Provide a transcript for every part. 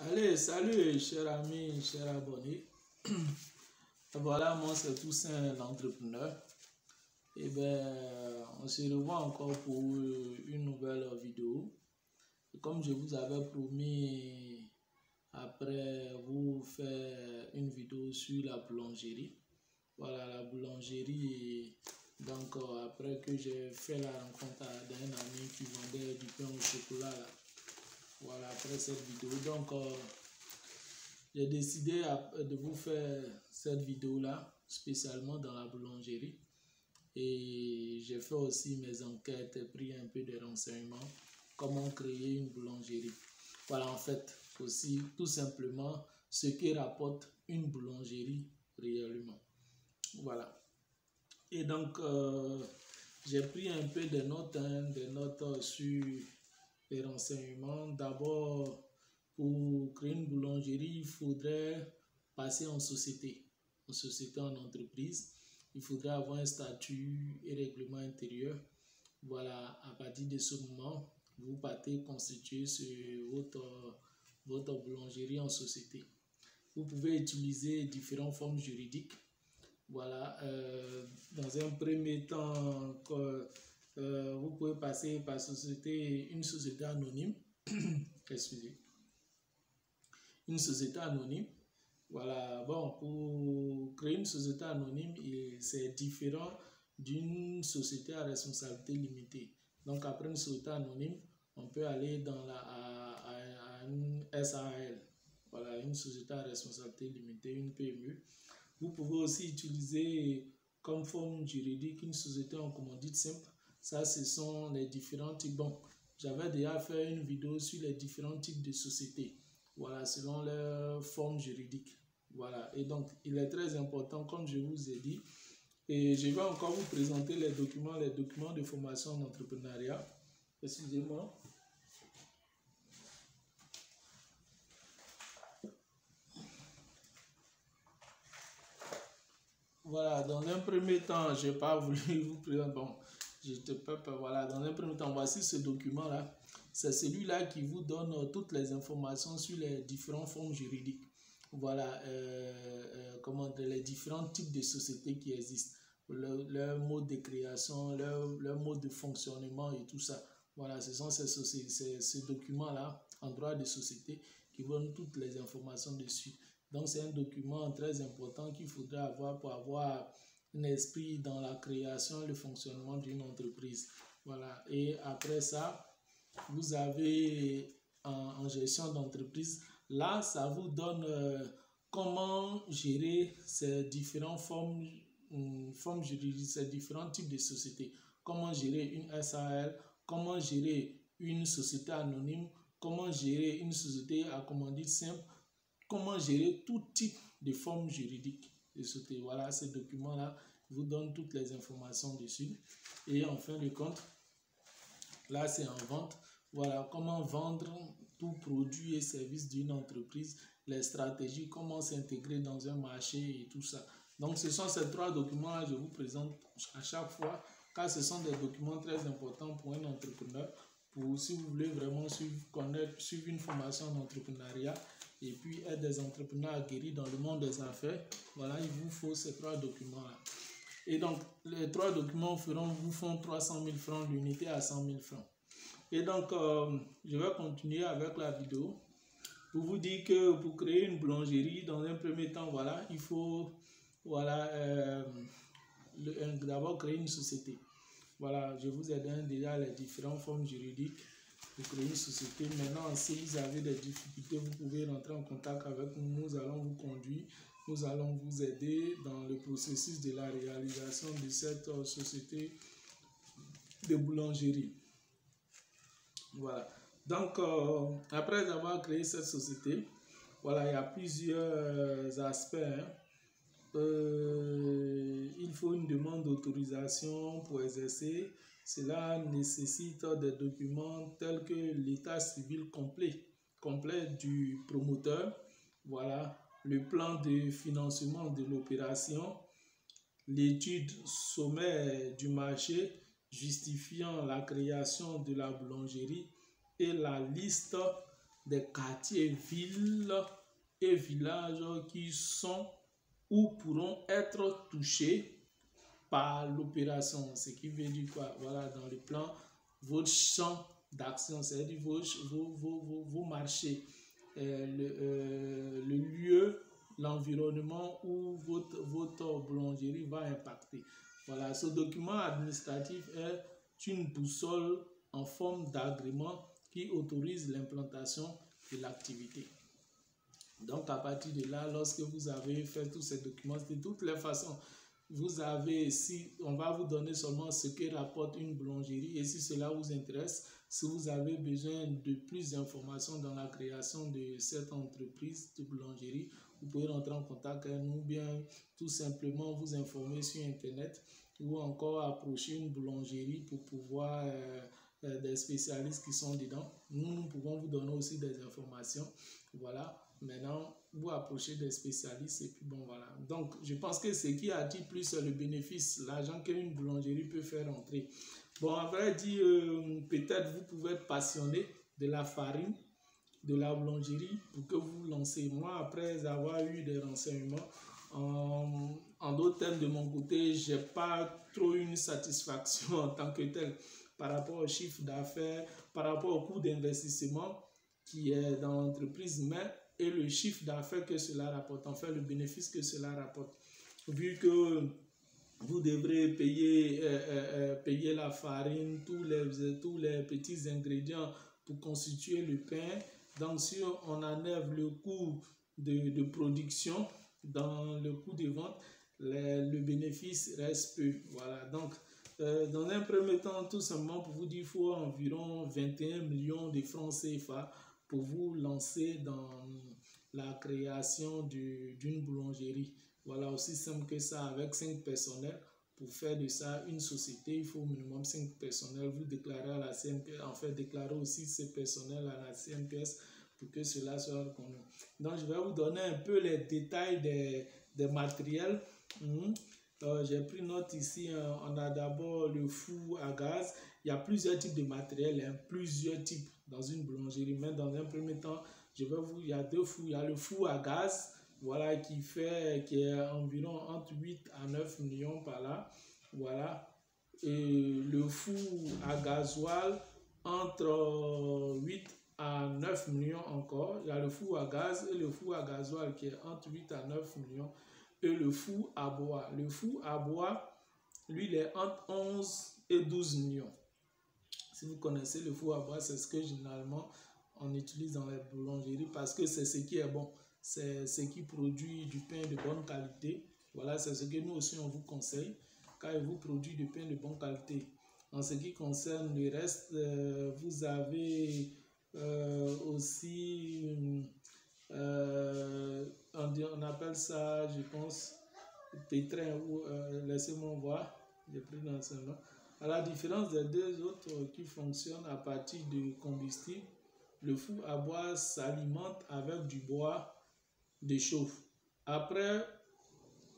Allez, salut, chers amis, chers abonnés. Voilà, moi c'est Toussaint l'entrepreneur. Et ben, on se revoit encore pour une nouvelle vidéo. Et comme je vous avais promis, après vous faire une vidéo sur la boulangerie. Voilà, la boulangerie. Donc, après que j'ai fait la rencontre d'un ami qui vendait du pain au chocolat, là. Voilà, après cette vidéo. Donc, j'ai décidé de vous faire cette vidéo-là, spécialement dans la boulangerie. Et j'ai fait aussi mes enquêtes, pris un peu de renseignements, comment créer une boulangerie. Voilà, en fait, aussi tout simplement ce qui rapporte une boulangerie réellement. Voilà. Et donc, j'ai pris un peu de notes sur les renseignements. D'abord, pour créer une boulangerie, il faudrait passer en société, en entreprise. Il faudrait avoir un statut et règlement intérieur. Voilà, à partir de ce moment, vous partez constituer votre boulangerie en société. Vous pouvez utiliser différentes formes juridiques. Voilà, dans un premier temps, vous pouvez passer par une société anonyme. Excusez. Une société anonyme. Voilà, bon, pour créer une société anonyme, c'est différent d'une société à responsabilité limitée. Donc, après une société anonyme, on peut aller dans à une SARL. Voilà, une société à responsabilité limitée, une PME. Vous pouvez aussi utiliser comme forme juridique une société en commandite simple. Ça, ce sont les différents types. Bon, j'avais déjà fait une vidéo sur les différents types de sociétés. Voilà, selon leur forme juridique. Voilà, et donc, il est très important, comme je vous ai dit, et je vais encore vous présenter les documents de formation en entrepreneuriat. Excusez-moi. Voilà, dans un premier temps, je n'ai pas voulu vous présenter. Bon, voilà, dans un premier temps, voici ce document-là. C'est celui-là qui vous donne toutes les informations sur les différentes formes juridiques. Voilà, les différents types de sociétés qui existent, leur mode de création, leur mode de fonctionnement et tout ça. Voilà, ce sont ces documents-là en droit de société qui donnent toutes les informations dessus. Donc, c'est un document très important qu'il faudrait avoir pour avoir un esprit dans la création et le fonctionnement d'une entreprise. Voilà, et après ça, vous avez en gestion d'entreprise. Là, ça vous donne comment gérer ces différentes formes juridiques, ces différents types de sociétés. Comment gérer une SARL, comment gérer une société anonyme, comment gérer une société à commandite simple, comment gérer tout type de forme juridique de société. Voilà, ces documents-là vous donnent toutes les informations dessus. Et en fin de compte, là, c'est en vente. Voilà, comment vendre tout produit et service d'une entreprise, les stratégies, comment s'intégrer dans un marché et tout ça. Donc, ce sont ces trois documents-là que je vous présente à chaque fois, car ce sont des documents très importants pour un entrepreneur. Si vous voulez vraiment suivre une formation en entrepreneuriat et puis être des entrepreneurs aguerris dans le monde des affaires, voilà, il vous faut ces trois documents-là. Et donc, les trois documents vous font 300 000 francs l'unité à 100 000 francs. Et donc, je vais continuer avec la vidéo pour vous dire que pour créer une boulangerie, dans un premier temps, voilà, il faut d'abord créer une société. Voilà, je vous ai donné déjà les différentes formes juridiques pour créer une société. Maintenant, si vous avez des difficultés, vous pouvez rentrer en contact avec nous. Nous allons vous conduire, nous allons vous aider dans le processus de la réalisation de cette société de boulangerie. Voilà. Donc, après avoir créé cette société, voilà, il y a plusieurs aspects. Il faut une demande d'autorisation pour exercer. Cela nécessite des documents tels que l'état civil complet du promoteur, voilà, le plan de financement de l'opération, l'étude sommaire du marché justifiant la création de la boulangerie et la liste des quartiers, villes et villages qui sont ou pourront être touchés par l'opération. Ce qui veut dire quoi? Voilà, dans le plan, votre champ d'action, c'est-à-dire vos marchés, le lieu, l'environnement où votre boulangerie va impacter. Voilà, ce document administratif est une boussole en forme d'agrément qui autorise l'implantation de l'activité. Donc, à partir de là, lorsque vous avez fait tous ces documents, de toutes les façons, vous avez, si on va vous donner seulement ce que rapporte une boulangerie, et si cela vous intéresse, si vous avez besoin de plus d'informations dans la création de cette entreprise de boulangerie, vous pouvez rentrer en contact avec nous, ou bien tout simplement vous informer sur Internet, ou encore approcher une boulangerie pour pouvoir des spécialistes qui sont dedans. Nous pouvons vous donner aussi des informations. Voilà. Maintenant, vous approchez des spécialistes et puis bon, voilà. Donc, je pense que ce qui attire plus le bénéfice, l'argent qu'une boulangerie peut faire entrer. Bon, à vrai dire, peut-être vous pouvez être passionné de la farine, de la boulangerie pour que vous lancez. Moi, après avoir eu des renseignements, en d'autres termes, de mon côté, je n'ai pas trop une satisfaction en tant que tel par rapport au chiffre d'affaires, par rapport au coût d'investissement qui est dans l'entreprise, mais et le chiffre d'affaires que cela rapporte, enfin le bénéfice que cela rapporte. Vu que vous devrez payer la farine, tous les petits ingrédients pour constituer le pain. Donc, si on enlève le coût de production dans le coût de vente, le bénéfice reste peu. Voilà. Donc, dans un premier temps, tout simplement pour vous dire, il faut environ 21 millions de francs CFA pour vous lancer dans la création d'une boulangerie. Voilà, aussi simple que ça, avec 5 personnels. Pour faire de ça une société, il faut au minimum 5 personnels. Vous déclarez à la CNPS, en fait, déclarez aussi ces personnels à la CNPS pour que cela soit reconnu. Donc, je vais vous donner un peu les détails des matériels. J'ai pris note ici, on a d'abord le four à gaz. Il y a plusieurs types de matériel, plusieurs types dans une boulangerie. Mais dans un premier temps, il y a deux fours. Il y a le four à gaz, voilà, qui est environ entre 8 à 9 millions par là. Voilà. Et le four à gasoil entre 8 à 9 millions encore. Il y a le four à gaz et le four à gasoil qui est entre 8 à 9 millions. Et le four à bois. Le four à bois, lui, il est entre 11 et 12 millions. Si vous connaissez le four à bois, c'est ce que généralement on utilise dans les boulangeries parce que c'est ce qui est bon. C'est ce qui produit du pain de bonne qualité. Voilà, c'est ce que nous aussi on vous conseille car il vous produit du pain de bonne qualité. En ce qui concerne le reste, vous avez aussi... on appelle ça, je pense, pétrin ou laissez-moi voir, j'ai pris dans ce nom. À la différence des deux autres qui fonctionnent à partir de combustible, le four à bois s'alimente avec du bois de chauffe. Après,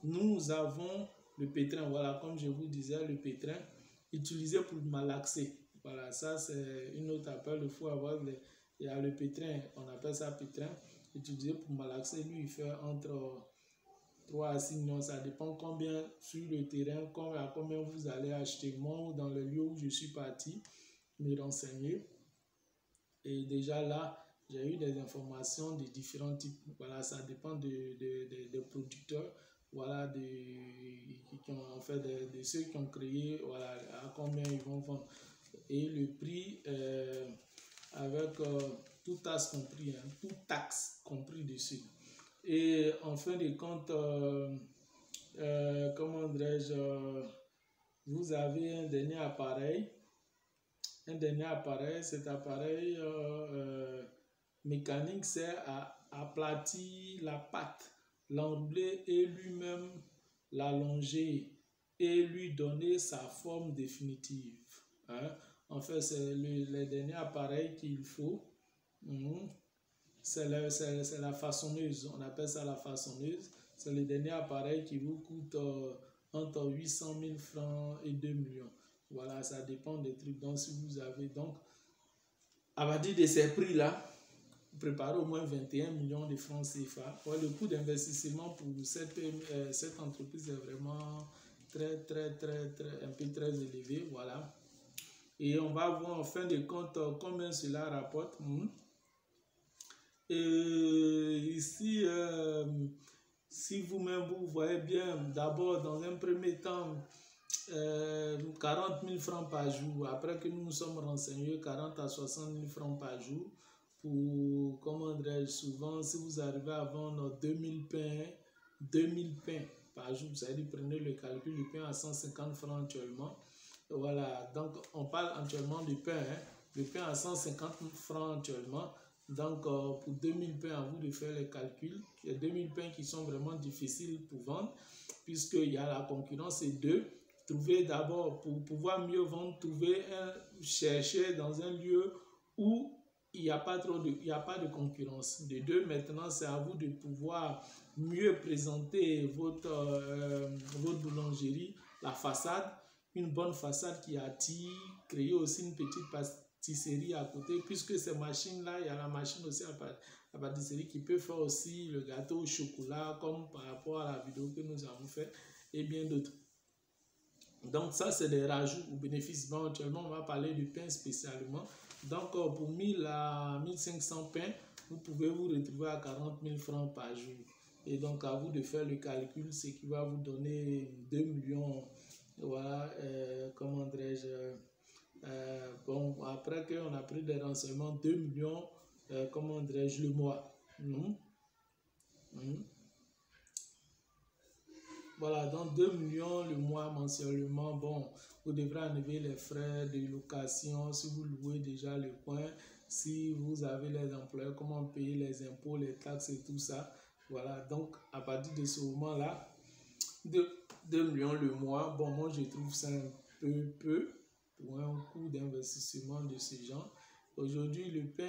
nous avons le pétrin, voilà, comme je vous disais, le pétrin utilisé pour malaxer. Voilà, ça c'est une autre appel, le four à bois. Il y a le pétrin, on appelle ça pétrin, utilisé pour malaxer. Lui, il fait entre 3 à 6 millions, ça dépend combien sur le terrain, à combien vous allez acheter. Moi, dans le lieu où je suis parti, me renseigner. Et déjà là, j'ai eu des informations de différents types. Voilà, ça dépend des producteurs, voilà, de ceux qui ont créé, voilà, à combien ils vont vendre. Et le prix, avec tout taxe compris, tout taxe compris dessus. Et en fin de compte, comment dirais-je, vous avez un dernier appareil. Cet appareil mécanique sert à aplatir la pâte, l'enrouler et lui-même l'allonger et lui donner sa forme définitive. En fait, c'est le dernier appareil qu'il faut. C'est la façonneuse, on appelle ça la façonneuse. C'est le dernier appareil qui vous coûte entre 800 000 francs et 2 millions. Voilà, ça dépend des trucs. Donc, si vous avez donc, à partir de ces prix-là, préparer au moins 21 millions de francs CFA. Ouais, le coût d'investissement pour cette entreprise est vraiment un peu très élevé. Voilà. Et on va voir en fin de compte combien cela rapporte. Et ici, si vous-même vous voyez bien, d'abord dans un premier temps, 40 000 francs par jour. Après que nous nous sommes renseignés, 40 à 60 000 francs par jour. Pour, comment dirais-je, souvent, si vous arrivez à vendre 2000 pains par jour, c'est-à-dire prenez le calcul du pain à 150 francs actuellement. Voilà, donc on parle actuellement du pain, le pain à 150 francs actuellement. Donc pour 2000 pains, à vous de faire les calculs. Il y a 2000 pains qui sont vraiment difficiles pour vendre, puisqu'il y a la concurrence et deux. Trouver d'abord, pour pouvoir mieux vendre, chercher dans un lieu où il n'y a pas de concurrence. De deux, maintenant, c'est à vous de pouvoir mieux présenter votre boulangerie, la façade, une bonne façade qui attire, créer aussi une petite pâtisserie à côté, puisque ces machines-là, il y a la machine aussi à pâtisserie qui peut faire aussi le gâteau au chocolat, comme par rapport à la vidéo que nous avons faite, et bien d'autres. Donc ça, c'est des rajouts ou bénéfices. Bon, actuellement, on va parler du pain spécialement. Donc pour 1000 à 1500 pains, vous pouvez vous retrouver à 40 000 francs par jour. Et donc à vous de faire le calcul, ce qui va vous donner 2 millions. Voilà, comment dirais-je, bon, après qu'on a pris des renseignements, 2 millions, comment dirais-je, le mois. Voilà, donc 2 millions le mois mensuellement. Bon, vous devrez enlever les frais de location si vous louez déjà le coin, si vous avez les employés, comment payer les impôts, les taxes et tout ça. Voilà, donc à partir de ce moment-là, 2 millions le mois, bon, moi je trouve ça un peu pour un coût d'investissement de ce genre. Aujourd'hui, le pain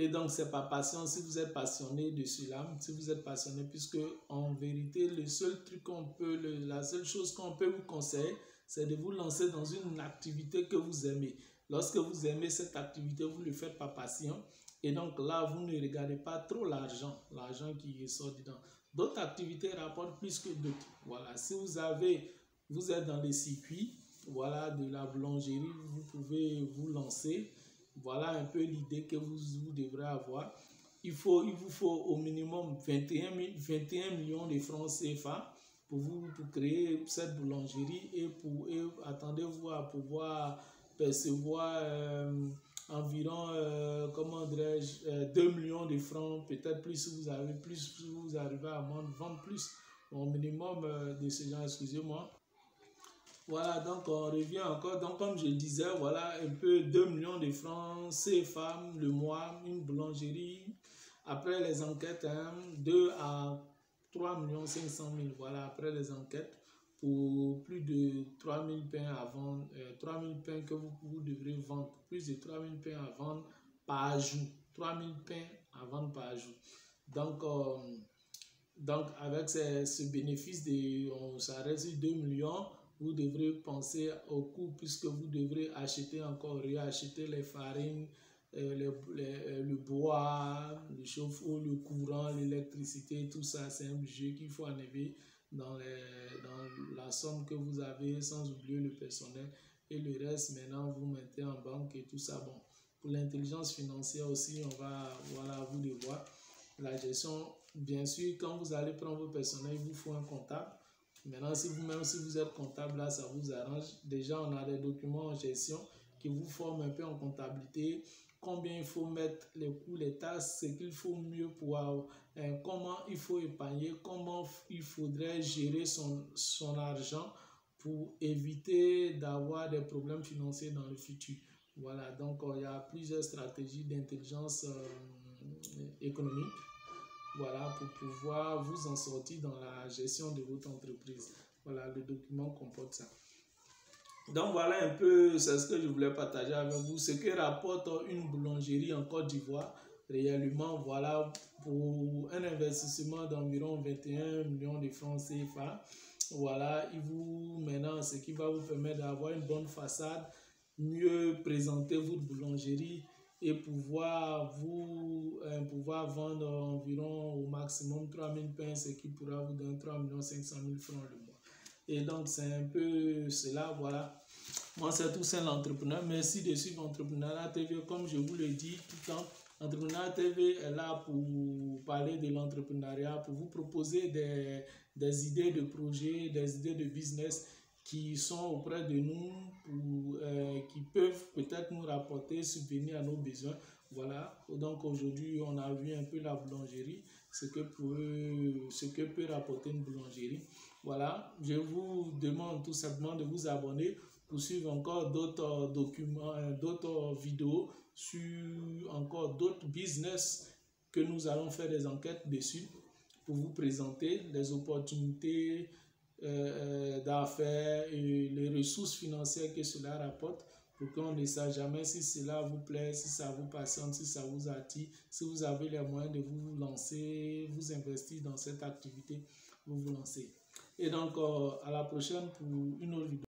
et donc, c'est pas patient si vous êtes passionné de cela, si vous êtes passionné, puisque en vérité, la seule chose qu'on peut vous conseiller, c'est de vous lancer dans une activité que vous aimez. Lorsque vous aimez cette activité, vous ne le faites pas patient. Et donc là, vous ne regardez pas trop l'argent qui sort dedans. D'autres activités rapportent plus que d'autres. Voilà, si vous êtes dans les circuits, voilà, de la boulangerie, vous pouvez vous lancer. Voilà un peu l'idée que vous devrez avoir. Il vous faut au minimum 21 millions de francs CFA pour créer cette boulangerie et attendez-vous à pouvoir percevoir environ, comment dirais-je, 2 millions de francs, peut-être plus si vous arrivez à vendre plus. Au minimum de ce genre, excusez-moi. Voilà, donc on revient encore. Donc, comme je disais, voilà un peu 2 millions de francs CFA le mois, une boulangerie. Après les enquêtes, 2 à 3 500 000. Voilà, après les enquêtes, pour plus de 3 000 pains à vendre, 3 000 pains que vous devrez vendre, plus de 3 000 pains à vendre par jour. 3 000 pains à vendre par jour. Donc avec ce bénéfice, ça reste 2 millions. Vous devrez penser au coût puisque vous devrez réacheter les farines, le bois, le chauffe-eau, le courant, l'électricité, tout ça. C'est un budget qu'il faut enlever dans la somme que vous avez, sans oublier le personnel. Et le reste, maintenant, vous mettez en banque et tout ça. Bon, pour l'intelligence financière aussi, voilà, vous de voir la gestion. Bien sûr, quand vous allez prendre vos personnels, il vous faut un comptable. Maintenant, si vous êtes comptable, là, ça vous arrange. Déjà, on a des documents en gestion qui vous forment un peu en comptabilité. Combien il faut mettre les coûts, les taxes, ce qu'il faut mieux pouvoir, comment il faut épargner, comment il faudrait gérer son argent pour éviter d'avoir des problèmes financiers dans le futur. Voilà, donc il y a plusieurs stratégies d'intelligence économique. Voilà, pour pouvoir vous en sortir dans la gestion de votre entreprise. Voilà, le document comporte ça. Donc voilà un peu, c'est ce que je voulais partager avec vous. Ce que rapporte une boulangerie en Côte d'Ivoire, réellement, voilà, pour un investissement d'environ 21 millions de francs CFA. Voilà, maintenant, ce qui va vous permettre d'avoir une bonne façade, mieux présenter votre boulangerie et pouvoir vendre environ au maximum 3000 pains, ce qui pourra vous donner 3 500 000 francs le mois. Et donc, c'est un peu cela, voilà. Moi, c'est tout ça l'entrepreneur. Merci de suivre Entrepreneuriat TV. Comme je vous le dis tout le temps, Entrepreneuriat TV est là pour parler de l'entrepreneuriat, pour vous proposer des idées de projets, des idées de business qui sont auprès de nous, qui peuvent peut-être nous rapporter, subvenir à nos besoins. Voilà, donc aujourd'hui, on a vu un peu la boulangerie, ce que peut rapporter une boulangerie. Voilà, je vous demande tout simplement de vous abonner pour suivre encore d'autres documents, d'autres vidéos sur encore d'autres business que nous allons faire des enquêtes dessus pour vous présenter les opportunités d'affaires et les ressources financières que cela rapporte, pour qu'on ne sache jamais si cela vous plaît, si ça vous passionne, si ça vous attire, si vous avez les moyens de vous lancer, vous investir dans cette activité, vous lancez. Et donc, à la prochaine pour une autre vidéo.